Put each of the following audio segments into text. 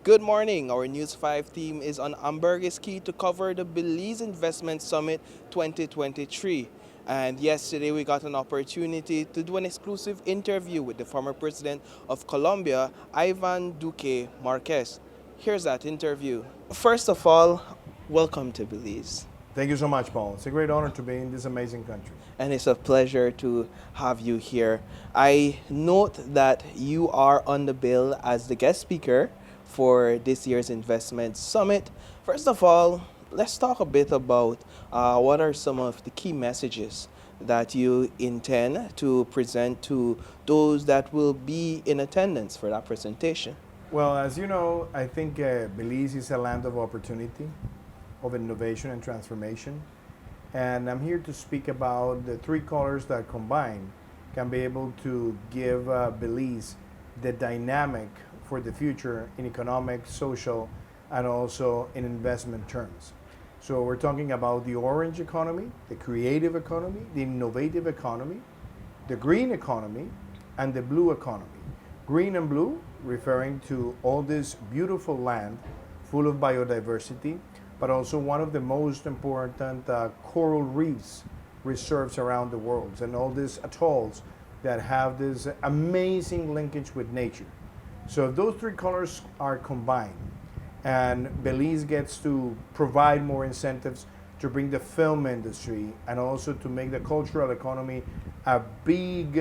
Good morning. Our News 5 team is on Ambergris Key to cover the Belize Investment Summit 2023. And yesterday we got an opportunity to do an exclusive interview with the former president of Colombia, Ivan Duque Marquez. Here's that interview. First of all, welcome to Belize. Thank you so much, Paul. It's a great honor to be in this amazing country. And it's a pleasure to have you here. I note that you are on the bill as the guest speaker for this year's Investment Summit. First of all, let's talk a bit about what are some of the key messages that you intend to present to those that will be in attendance for that presentation. Well, as you know, I think Belize is a land of opportunity, of innovation and transformation. And I'm here to speak about the three colors that combined can be able to give Belize the dynamic for the future in economic, social, and also in investment terms. So we're talking about the orange economy, the creative economy, the innovative economy, the green economy, and the blue economy. Green and blue referring to all this beautiful land full of biodiversity, but also one of the most important coral reefs reserves around the world, and all these atolls that have this amazing linkage with nature. So if those three colors are combined, and Belize gets to provide more incentives to bring the film industry and also to make the cultural economy a big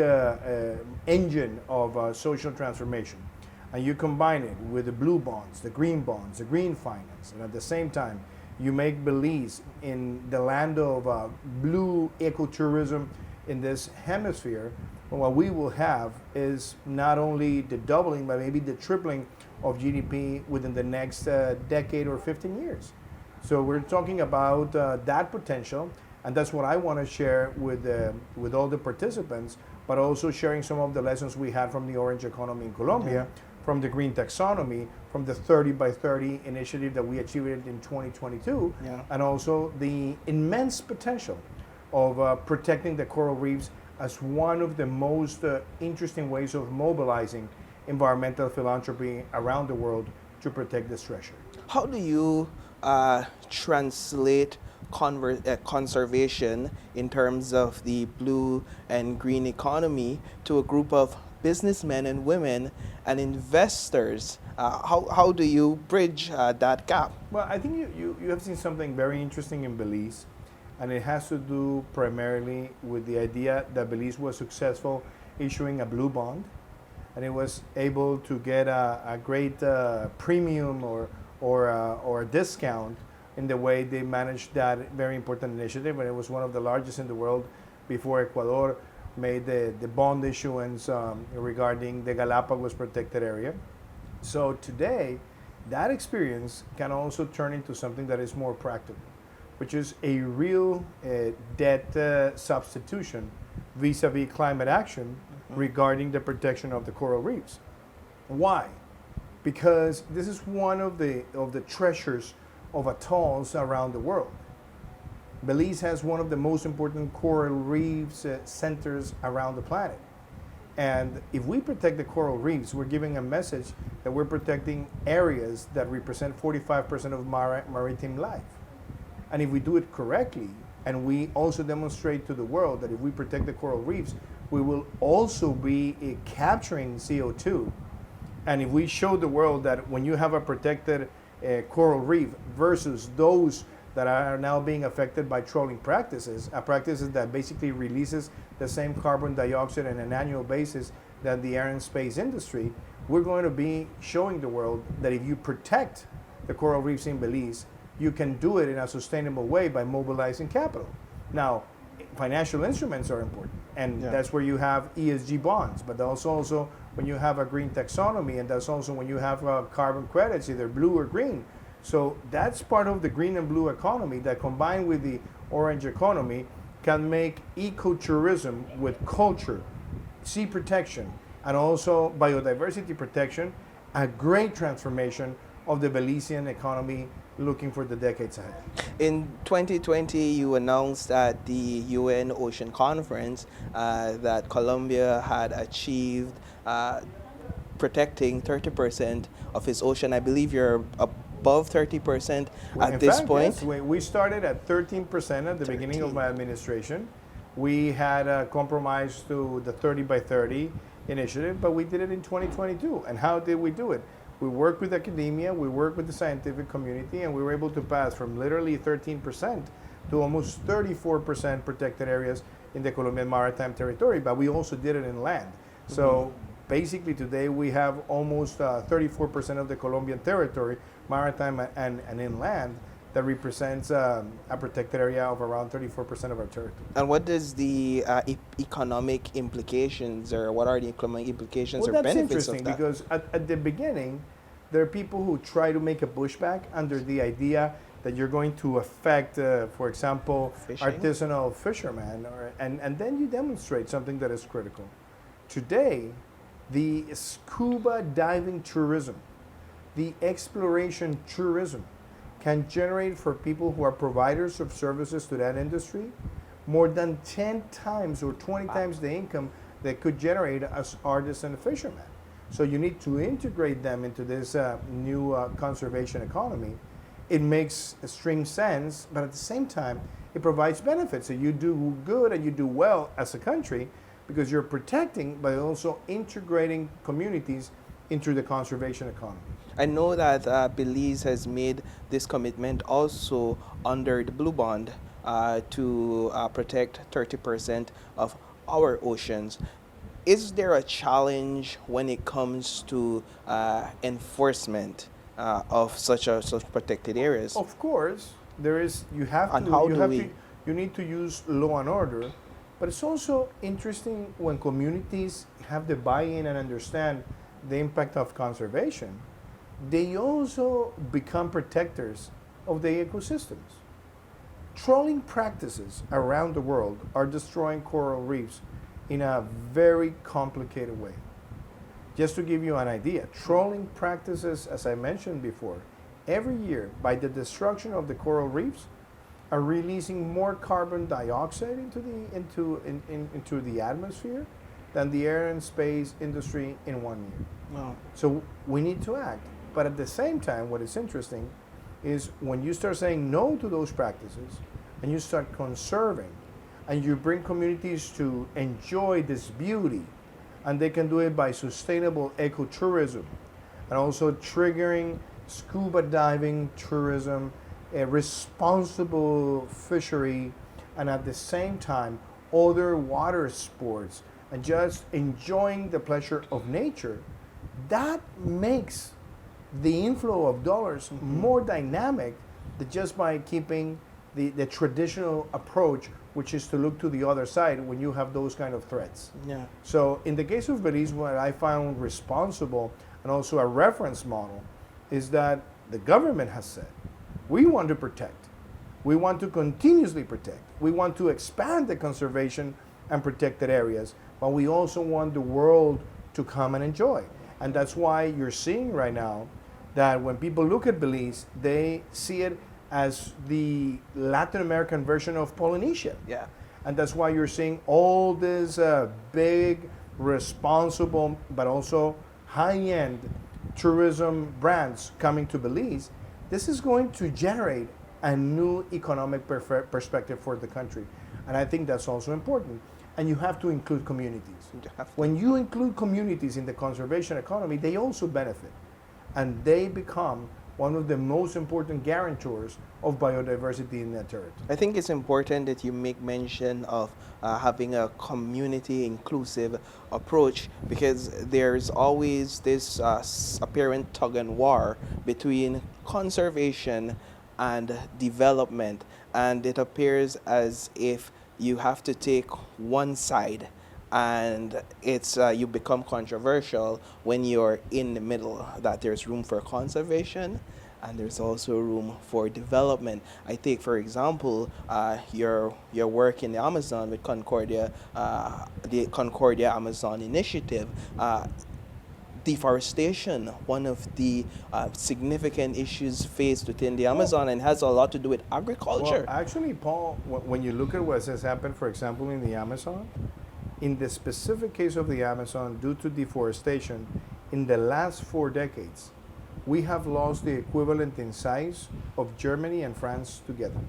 engine of social transformation. And you combine it with the blue bonds, the green finance, and at the same time, you make Belize in the land of blue ecotourism in this hemisphere. What we will have is not only the doubling, but maybe the tripling of GDP within the next decade or 15 years. So we're talking about that potential, and that's what I want to share with all the participants, but also sharing some of the lessons we had from the orange economy in Colombia, from the green taxonomy, from the 30 by 30 initiative that we achieved in 2022, and also the immense potential of protecting the coral reefs as one of the most interesting ways of mobilizing environmental philanthropy around the world to protect this treasure. How do you translate conservation in terms of the blue and green economy to a group of businessmen and women and investors? How do you bridge that gap? Well, I think you have seen something very interesting in Belize, and it has to do primarily with the idea that Belize was successful issuing a blue bond, and it was able to get a great premium or a discount in the way they managed that very important initiative, and it was one of the largest in the world before Ecuador made the bond issuance regarding the Galapagos protected area. So today, that experience can also turn into something that is more practical, which is a real debt substitution vis-a-vis climate action regarding the protection of the coral reefs. Why? Because this is one of the treasures of atolls around the world. Belize has one of the most important coral reefs centers around the planet. And if we protect the coral reefs, we're giving a message that we're protecting areas that represent 45% of maritime life. And if we do it correctly, and we also demonstrate to the world that if we protect the coral reefs, we will also be capturing CO2. And if we show the world that when you have a protected coral reef versus those that are now being affected by trawling practices, practices that basically releases the same carbon dioxide on an annual basis that the air and space industry, we're going to be showing the world that if you protect the coral reefs in Belize, you can do it in a sustainable way by mobilizing capital. Now, financial instruments are important, and that's where you have ESG bonds, but that's also when you have a green taxonomy, and that's also when you have carbon credits, either blue or green. So that's part of the green and blue economy that, combined with the orange economy, can make ecotourism with culture, sea protection, and also biodiversity protection a great transformation of the Belizean economy looking for the decades ahead. In 2020, you announced at the UN Ocean Conference that Colombia had achieved protecting 30% of his ocean. I believe you're above 30% In at this fact, yes, point. we started at 13% at the beginning of 13. my administration. We had a compromise to the 30 by 30 initiative, but we did it in 2022. And how did we do it? We worked with academia, we worked with the scientific community, and we were able to pass from literally 13% to almost 34% protected areas in the Colombian maritime territory, but we also did it in land. So basically today we have almost 34% of the Colombian territory, maritime and inland, that represents a protected area of around 34% of our territory. And what does the economic implications, or what are the economic implications Well, or that's benefits of interesting that? because at the beginning, there are people who try to make a pushback under the idea that you're going to affect, for example, Fishing? artisanal fishermen, and then you demonstrate something that is critical. Today, the scuba diving tourism, the exploration tourism, can generate for people who are providers of services to that industry more than 10 times or 20 times the income they could generate as artists and fishermen. So you need to integrate them into this new conservation economy. It makes extreme sense, but at the same time, it provides benefits. So you do good and you do well as a country because you're protecting, but also integrating communities into the conservation economy. I know that Belize has made this commitment also under the Blue Bond to protect 30% of our oceans. Is there a challenge when it comes to enforcement of such protected areas? Of course, there is. You have And to. how You do have we? to. You need to use law and order, but it's also interesting when communities have the buy-in and understand the impact of conservation. They also become protectors of the ecosystems. Trawling practices around the world are destroying coral reefs in a very complicated way. Just to give you an idea, trawling practices, as I mentioned before, every year by the destruction of the coral reefs are releasing more carbon dioxide into the atmosphere than the air and space industry in 1 year. Wow. So we need to act. But at the same time, what is interesting is when you start saying no to those practices and you start conserving and you bring communities to enjoy this beauty, and they can do it by sustainable ecotourism and also triggering scuba diving tourism, a responsible fishery, and at the same time other water sports and just enjoying the pleasure of nature, that makes the inflow of dollars more dynamic than just by keeping the traditional approach, which is to look to the other side when you have those kind of threats. Yeah. So in the case of Belize, what I found responsible and also a reference model is that the government has said, we want to protect. We want to continuously protect. We want to expand the conservation and protected areas, but we also want the world to come and enjoy. And that's why you're seeing right now that when people look at Belize, they see it as the Latin American version of Polynesia. Yeah. And that's why you're seeing all these big, responsible, but also high-end tourism brands coming to Belize. This is going to generate a new economic perspective for the country. And I think that's also important. And you have to include communities. You have to. When you include communities in the conservation economy, they also benefit. And they become one of the most important guarantors of biodiversity in that territory. I think it's important that you make mention of having a community inclusive approach, because there's always this apparent tug and war between conservation and development, and it appears as if you have to take one side, and it's you become controversial when you're in the middle, that there's room for conservation and there's also room for development. I take, for example, your work in the Amazon with Concordia, the Concordia Amazon Initiative. Deforestation, one of the significant issues faced within the Amazon, and has a lot to do with agriculture. Well, actually, Paul, when you look at what has happened, for example, in the Amazon, in the specific case of the Amazon, due to deforestation, in the last 4 decades, we have lost the equivalent in size of Germany and France together.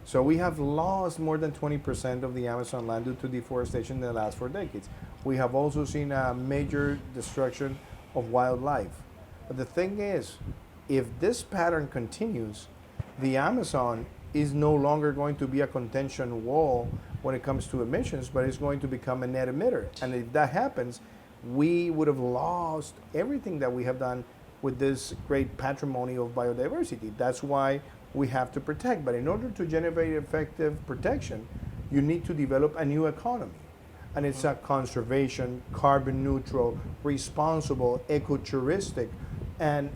So we have lost more than 20% of the Amazon land due to deforestation in the last 4 decades. We have also seen a major destruction of wildlife. But the thing is, if this pattern continues, the Amazon is no longer going to be a contention wall when it comes to emissions, but it's going to become a net emitter. And if that happens, we would have lost everything that we have done with this great patrimony of biodiversity. That's why we have to protect. But in order to generate effective protection, you need to develop a new economy. And it's a conservation, carbon neutral, responsible, ecotouristic, and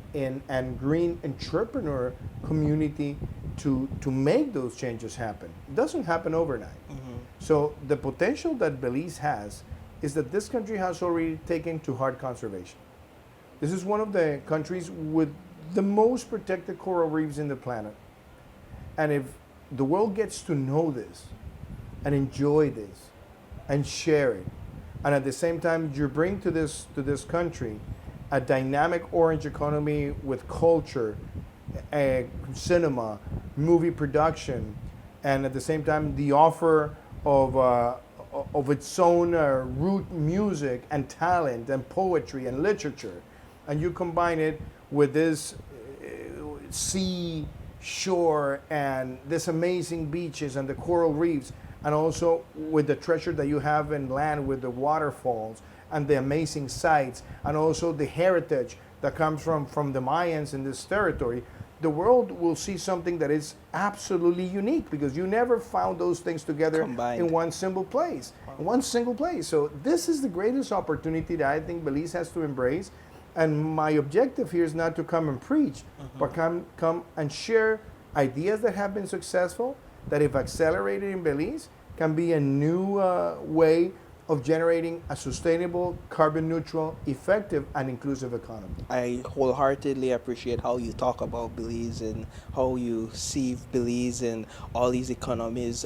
green entrepreneur community to make those changes happen. It doesn't happen overnight. So the potential that Belize has is that this country has already taken to heart conservation. This is one of the countries with the most protected coral reefs in the planet. And if the world gets to know this and enjoy this and share it, and at the same time you bring to this country a dynamic orange economy with culture, cinema, movie production, and at the same time the offer of its own root music and talent and poetry and literature, and you combine it with this sea, shore, and this amazing beaches and the coral reefs, and also with the treasure that you have in land with the waterfalls and the amazing sites, and also the heritage that comes from the Mayans in this territory, the world will see something that is absolutely unique, because you never found those things together Combined. in one single place. In one single place. So this is the greatest opportunity that I think Belize has to embrace. And my objective here is not to come and preach, but come and share ideas that have been successful, that if accelerated in Belize, can be a new way of generating a sustainable, carbon neutral, effective, and inclusive economy. I wholeheartedly appreciate how you talk about Belize and how you see Belize and all these economies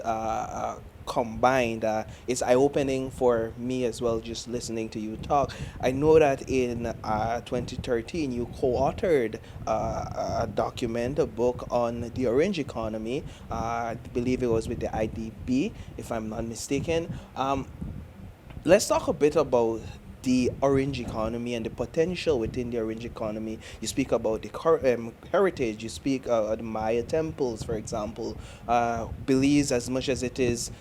combined. It's eye-opening for me as well, just listening to you talk. I know that in 2013 you co-authored a document, a book on the orange economy. I believe it was with the IDB, if I'm not mistaken. Let's talk a bit about the orange economy and the potential within the orange economy. You speak about the heritage, you speak the Maya temples, for example. Belize, as much as it is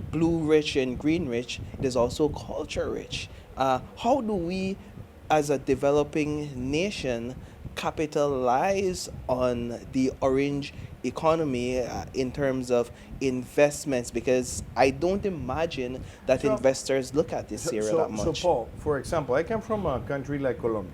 blue rich and green rich, it is also culture rich. How do we, as a developing nation, capitalize on the orange economy in terms of investments? Because I don't imagine that So- investors look at this area that So much. Paul, for example, I come from a country like Colombia.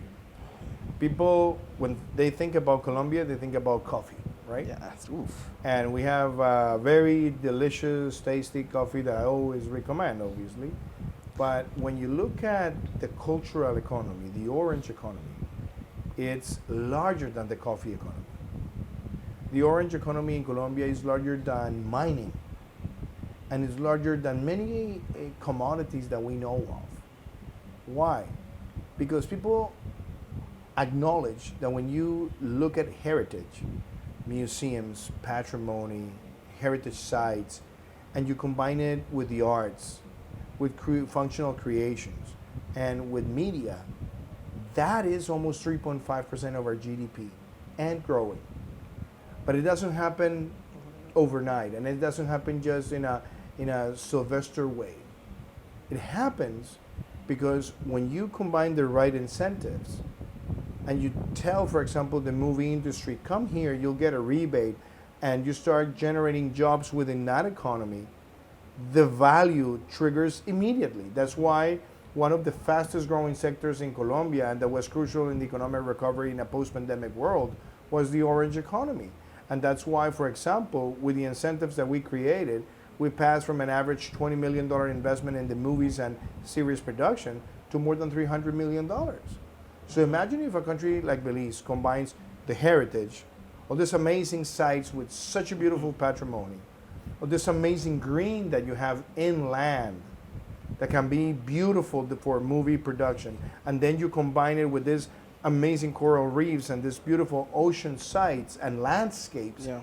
People, when they think about Colombia, they think about coffee, right? Yeah, oof. And we have very delicious, tasty coffee that I always recommend, obviously. But when you look at the cultural economy, the orange economy, it's larger than the coffee economy. The orange economy in Colombia is larger than mining, and it's larger than many commodities that we know of. Why? Because people acknowledge that when you look at heritage, museums, patrimony, heritage sites, and you combine it with the arts, with functional creations, and with media, that is almost 3.5% of our GDP and growing. But it doesn't happen overnight, and it doesn't happen just in a Sylvester way. It happens because when you combine the right incentives, and you tell, for example, the movie industry, come here, you'll get a rebate, and you start generating jobs within that economy, the value triggers immediately. That's why one of the fastest growing sectors in Colombia, and that was crucial in the economic recovery in a post-pandemic world, was the orange economy. And that's why, for example, with the incentives that we created, we passed from an average $20 million investment in the movies and series production to more than $300 million. So imagine if a country like Belize combines the heritage of these amazing sites with such a beautiful patrimony, of this amazing green that you have inland, that can be beautiful for movie production, and then you combine it with this amazing coral reefs and this beautiful ocean sites and landscapes, Yeah.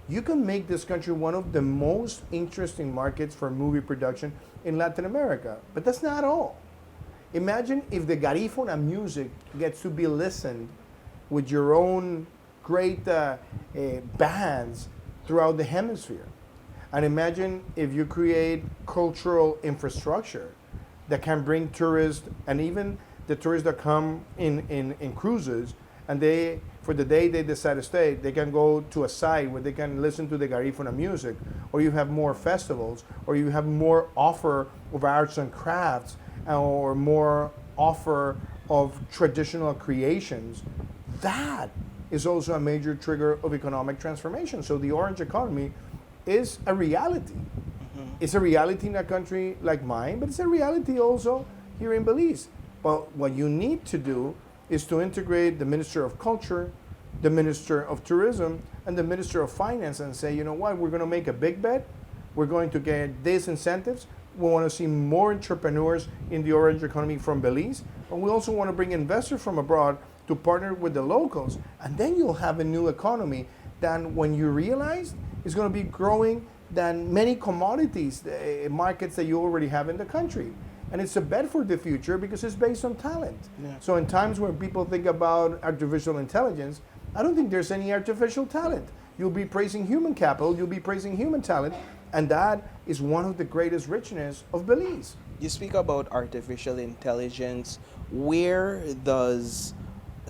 you can make this country one of the most interesting markets for movie production in Latin America. But that's not all. Imagine if the Garifuna music gets to be listened with your own great bands throughout the hemisphere. And imagine if you create cultural infrastructure that can bring tourists, and even the tourists that come in cruises, and they, for the day they decide to stay, they can go to a site where they can listen to the Garifuna music, or you have more festivals, or you have more offer of arts and crafts, or more offer of traditional creations. That is also a major trigger of economic transformation. So the orange economy is a reality. It's a reality in a country like mine, but it's a reality also here in Belize. But what you need to do is to integrate the Minister of Culture, the Minister of Tourism, and the Minister of Finance and say, you know what, we're going to make a big bet. We're going to get these incentives. We want to see more entrepreneurs in the orange economy from Belize. But we also want to bring investors from abroad to partner with the locals. And then you'll have a new economy that, when you realize, is going to be growing than many commodities markets that you already have in the country. And it's a bet for the future because it's based on talent. Yeah. So in times when people think about artificial intelligence, I don't think there's any artificial talent. You'll be praising human capital, you'll be praising human talent, and that is one of the greatest richness of Belize. You speak about artificial intelligence. Where does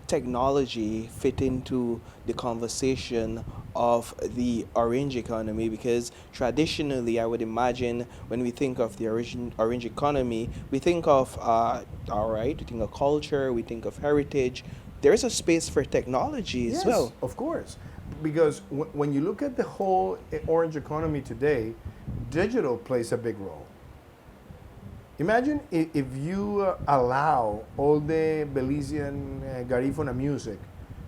technology fit into the conversation of the orange economy? Because traditionally, I would imagine when we think of the orange economy, we think of, all right, we think of culture, we think of heritage. There's a space for technology as Yes, well. of course. Because when you look at the whole orange economy today, digital plays a big role. Imagine if you allow all the Belizean Garifuna music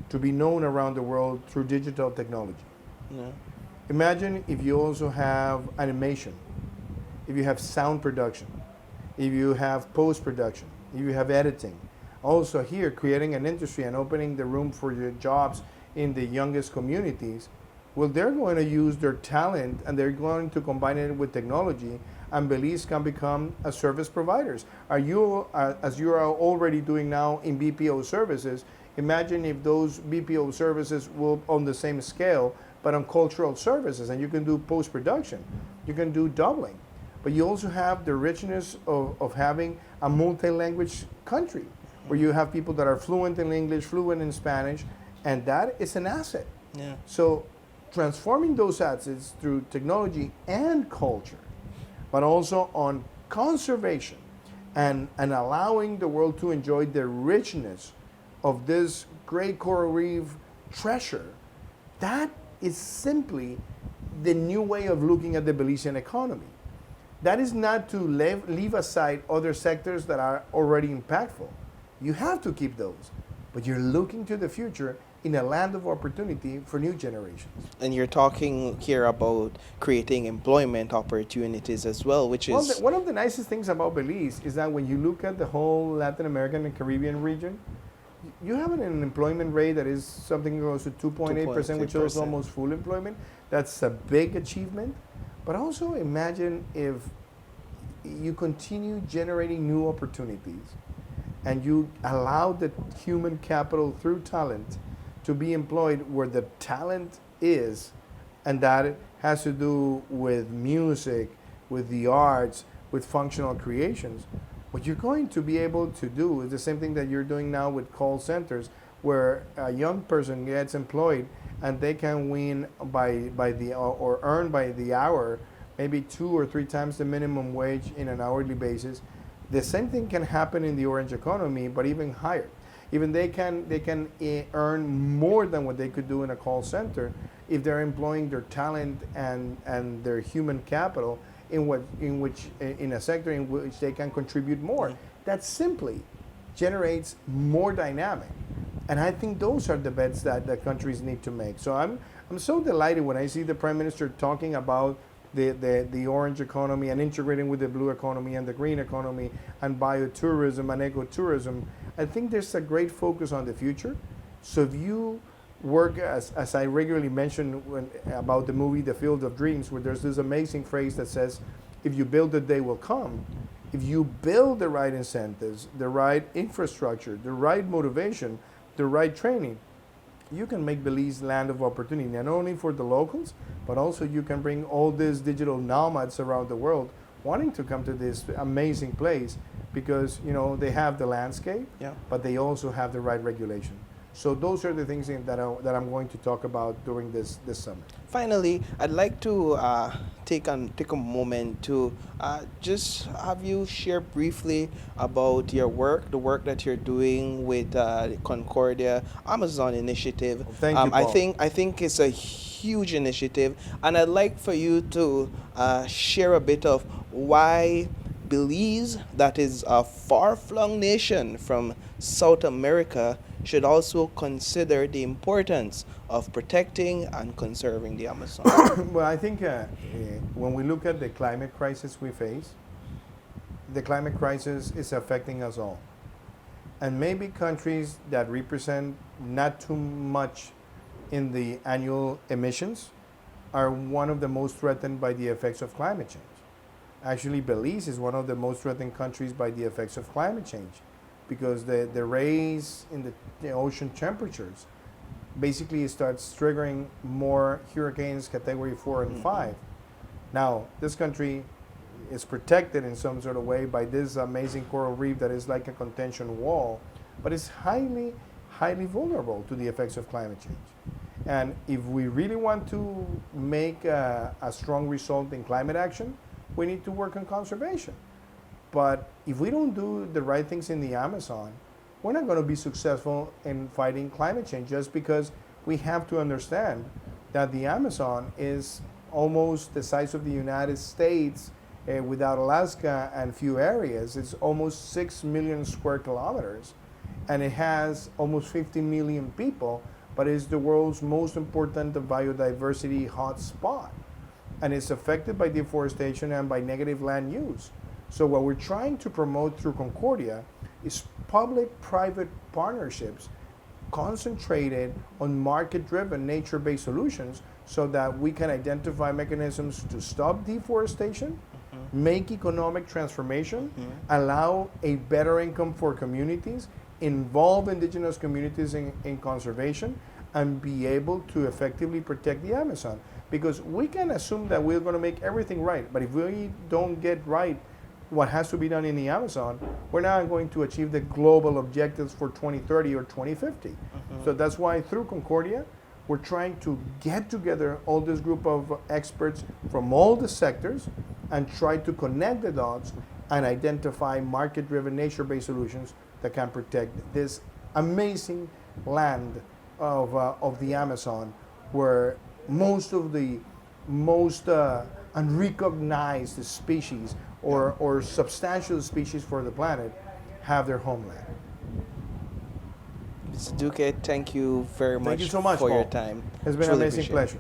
to be known around the world through digital technology. Yeah. Imagine if you also have animation, if you have sound production, if you have post production, if you have editing. Also here, creating an industry and opening the room for your jobs in the youngest communities. Well, they're going to use their talent and they're going to combine it with technology, and Belize can become a service providers. Are you, as you are already doing now in BPO services, imagine if those BPO services will on the same scale, but on cultural services, and you can do post-production, you can do doubling. But you also have the richness of having a multi-language country, where you have people that are fluent in English, fluent in Spanish, and that is an asset. Yeah. So transforming those assets through technology and culture, but also on conservation and allowing the world to enjoy the richness of this great coral reef treasure, that is simply the new way of looking at the Belizean economy. That is not to leave aside other sectors that are already impactful. You have to keep those, but you're looking to the future in a land of opportunity for new generations. And you're talking here about creating employment opportunities as well, which Well, is one of the nicest things about Belize is that when you look at the whole Latin American and Caribbean region, you have an employment rate that is something close to 2.8%, which is 2.8%. almost full employment. That's a big achievement. But also imagine if you continue generating new opportunities and you allow the human capital through talent to be employed where the talent is, and that has to do with music, with the arts, with functional creations. What you're going to be able to do is the same thing that you're doing now with call centers, where a young person gets employed and they can win by the or earn by the hour, maybe 2 or 3 times the minimum wage in an hourly basis. The same thing can happen in the orange economy, but even higher. Even they can earn more than what they could do in a call center if they're employing their talent and their human capital in a sector in which they can contribute more. That simply generates more dynamic. And I think those are the bets that countries need to make. So I'm so delighted when I see the Prime Minister talking about the orange economy and integrating with the blue economy and the green economy and biotourism and ecotourism. I think there's a great focus on the future. So if you work, as I regularly mention about the movie The Field of Dreams, where there's this amazing phrase that says, if you build it, they will come. If you build the right incentives, the right infrastructure, the right motivation, the right training, you can make Belize land of opportunity, not only for the locals, but also you can bring all these digital nomads around the world wanting to come to this amazing place because, you know, they have the landscape, Yeah. but they also have the right regulation. So those are the things that I'm going to talk about during this summit. Finally, I'd like to take a moment to just have you share briefly about your work, the work that you're doing with the Concordia Amazon Initiative. Thank you, I Paul. think it's a huge initiative, and I'd like for you to share a bit of why Belize, that is a far-flung nation from South America, should also consider the importance of protecting and conserving the Amazon. Well, I think when we look at the climate crisis we face, the climate crisis is affecting us all. And maybe countries that represent not too much in the annual emissions are one of the most threatened by the effects of climate change. Actually, Belize is one of the most threatened countries by the effects of climate change because the raise in the ocean temperatures basically starts triggering more hurricanes category 4 and 5. Now, this country is protected in some sort of way by this amazing coral reef that is like a contention wall, but it's highly, highly vulnerable to the effects of climate change. And if we really want to make a strong result in climate action, we need to work on conservation. But if we don't do the right things in the Amazon, we're not going to be successful in fighting climate change just because we have to understand that the Amazon is almost the size of the United States without Alaska and few areas. It's almost 6 million square kilometers and it has almost 50 million people, but it's the world's most important biodiversity hotspot. And it's affected by deforestation and by negative land use. So what we're trying to promote through Concordia is public-private partnerships concentrated on market-driven, nature-based solutions so that we can identify mechanisms to stop deforestation, make economic transformation, allow a better income for communities, involve indigenous communities in conservation, and be able to effectively protect the Amazon. Because we can assume that we're going to make everything right, but if we don't get right what has to be done in the Amazon, we're not going to achieve the global objectives for 2030 or 2050. So that's why through Concordia, we're trying to get together all this group of experts from all the sectors and try to connect the dots and identify market-driven, nature-based solutions that can protect this amazing land of the Amazon, where most of the most unrecognized species or substantial species for the planet have their homeland. Mr. Duque, thank you very much Thank you so much, for your Paul. time. It's been an Truly amazing appreciate it. pleasure.